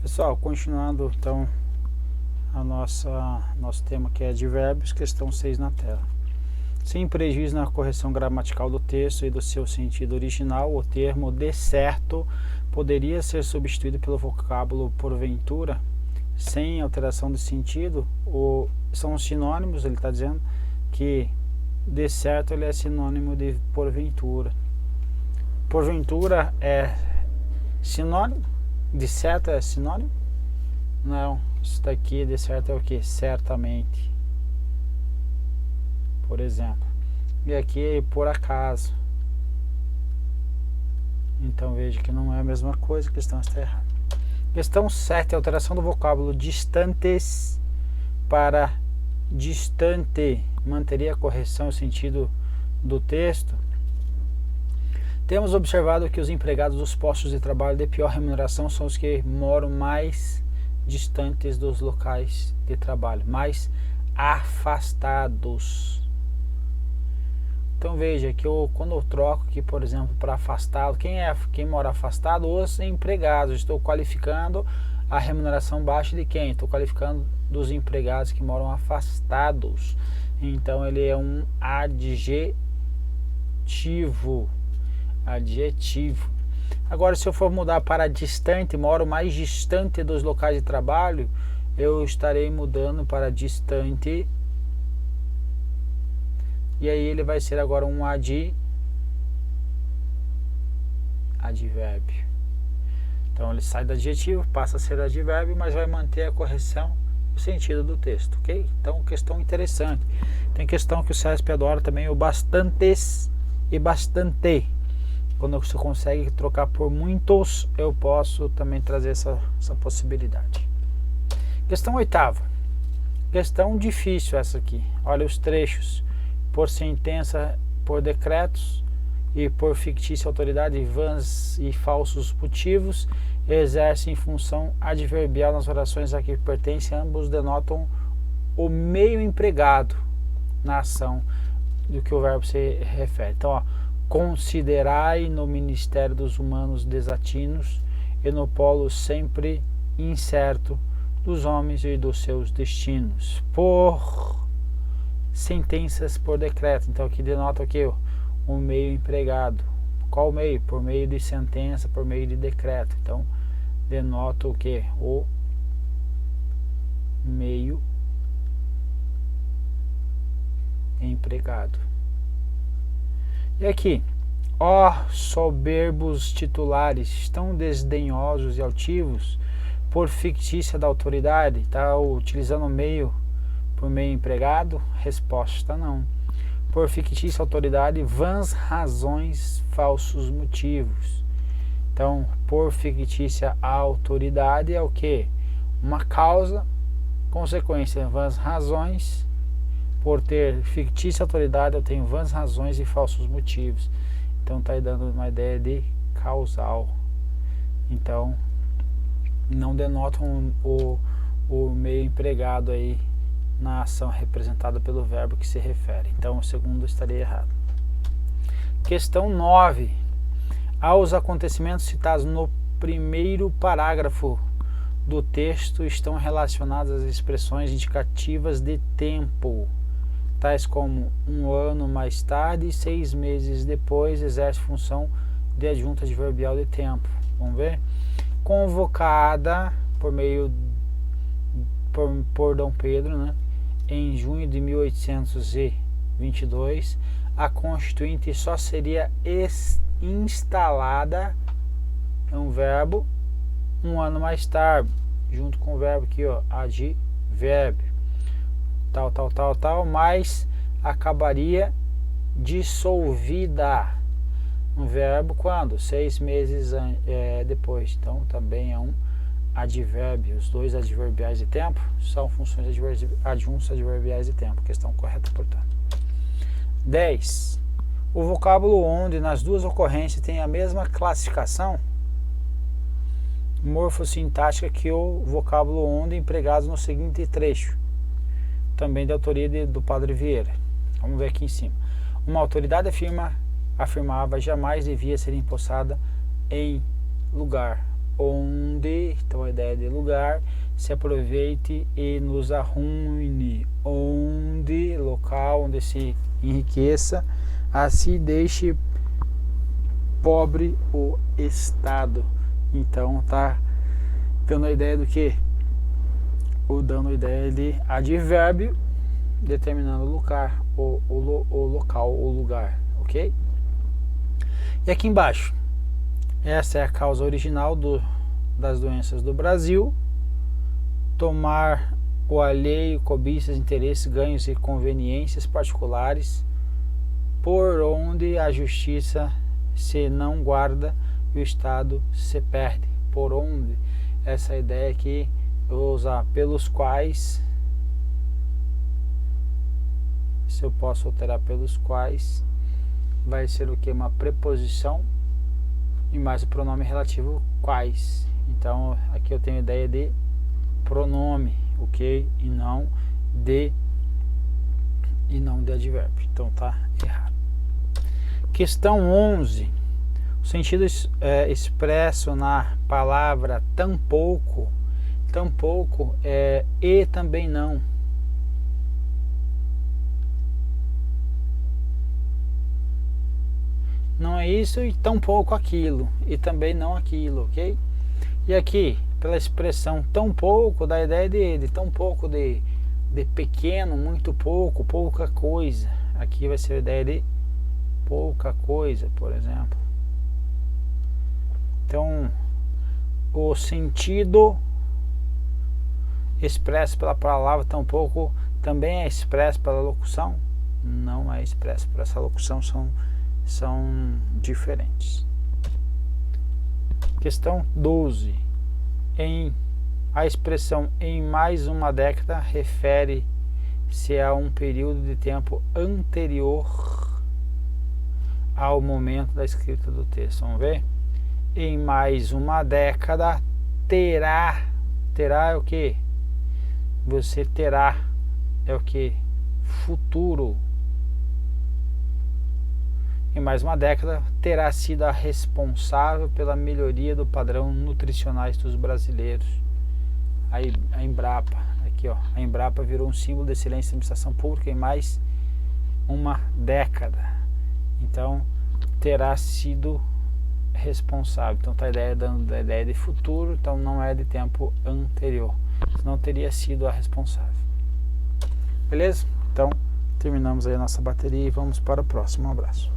Pessoal, continuando então nosso tema, que é advérbios, questão 6 na tela. Sem prejuízo na correção gramatical do texto e do seu sentido original, o termo de certo poderia ser substituído pelo vocábulo porventura, sem alteração de sentido. São sinônimos. Ele está dizendo que de certo ele é sinônimo de porventura. Porventura é sinônimo? De certo é sinônimo? Não, isso daqui de certo é o que? Certamente, por exemplo. E aqui é por acaso. Então veja que não é a mesma coisa, a questão está errada. Questão 7, alteração do vocábulo distantes para distante. Manteria a correção e o sentido do texto? Temos observado que os empregados dos postos de trabalho de pior remuneração são os que moram mais distantes dos locais de trabalho, mais afastados. Então veja que quando eu troco aqui, por exemplo, para afastado, quem mora afastado? Os empregados. Estou qualificando a remuneração baixa de quem? Estou qualificando dos empregados que moram afastados. Então ele é um adjetivo. Agora, se eu for mudar para distante, moro mais distante dos locais de trabalho, eu estarei mudando para distante. E aí ele vai ser agora um advérbio. Então ele sai do adjetivo, passa a ser advérbio, mas vai manter a correção e o sentido do texto, ok? Então, questão interessante. Tem questão que o CESP adora também, o bastantes e bastante. Quando você consegue trocar por muitos, eu posso também trazer essa possibilidade. Questão 8ª. Questão difícil essa aqui. Olha os trechos. Por sentença, por decretos e por fictícia autoridade, vãs e falsos motivos, exercem função adverbial nas orações a que pertencem. Ambos denotam o meio empregado na ação do que o verbo se refere. Então, ó, considerai no ministério dos humanos desatinos e no polo sempre incerto dos homens e dos seus destinos. Por sentenças, por decreto. Então aqui denota o que? O meio empregado. Qual meio? Por meio de sentença, por meio de decreto. Então denota o que? O meio empregado. E aqui, ó soberbos titulares, tão desdenhosos e altivos, por fictícia da autoridade, está utilizando o meio por meio empregado? Resposta não. Por fictícia autoridade, vãs razões, falsos motivos. Então, por fictícia autoridade é o que? Uma causa, consequência, vãs razões. Por ter fictícia autoridade, eu tenho vãs razões e falsos motivos. Então está aí dando uma ideia de causal. Então não denotam o meio empregado aí na ação representada pelo verbo que se refere. Então o segundo estaria errado. Questão 9. Aos acontecimentos citados no primeiro parágrafo do texto estão relacionadas as expressões indicativas de tempo, tais como 1 ano mais tarde e 6 meses depois, exerce função de adjunta adverbial de tempo. Vamos ver? Convocada por Dom Pedro, né, em junho de 1822, a Constituinte só seria instalada, é um verbo, 1 ano mais tarde, junto com o verbo aqui, ó, advérbio. Tal, mas acabaria dissolvida. Um verbo quando? 6 meses depois. Então também é um advérbio. Os dois adverbiais de tempo são funções adjuntas adverbiais de tempo. Questão correta, portanto. 10. O vocábulo onde nas duas ocorrências tem a mesma classificação morfossintática que o vocábulo onde empregado no seguinte trecho, também de autoria do Padre Vieira. Vamos ver aqui em cima. Uma autoridade afirmava jamais devia ser empossada em lugar onde, então a ideia de lugar, se aproveite e nos arruine, onde, local onde se enriqueça, assim deixe pobre o Estado. Então tá dando a ideia do que? Ou dando a ideia de advérbio determinando o lugar, o local, o lugar, ok? E aqui embaixo, essa é a causa original das doenças do Brasil: tomar o alheio, cobiças, interesses, ganhos e conveniências particulares, por onde a justiça se não guarda e o Estado se perde. Por onde, essa ideia aqui eu vou usar pelos quais, se eu posso alterar pelos quais, vai ser o que? Uma preposição e mais o pronome relativo quais. Então aqui eu tenho a ideia de pronome, ok? E não de advérbio. Então tá errado. Questão 11. O sentido expresso na palavra tampouco é e também não. Não é isso e tampouco aquilo, e também não aquilo, ok? E aqui, pela expressão tão pouco, dá a ideia de tão pouco de pequeno, muito pouco, pouca coisa. Aqui vai ser a ideia de pouca coisa, por exemplo. Então, o sentido expresso pela palavra tão pouco também é expresso pela locução? Não é expresso por essa locução, são diferentes. Questão 12. A expressão em mais uma década refere-se a um período de tempo anterior ao momento da escrita do texto. Vamos ver? Em mais uma década terá é o que? Você terá é o que? Futuro. Em mais uma década terá sido a responsável pela melhoria do padrão nutricionais dos brasileiros. A Embrapa, aqui ó, a Embrapa virou um símbolo de excelência da administração pública em mais uma década. Então terá sido responsável. Então tá a ideia dando a ideia de futuro, então não é de tempo anterior. Senão teria sido a responsável. Beleza? Então terminamos aí a nossa bateria e vamos para o próximo. Um abraço.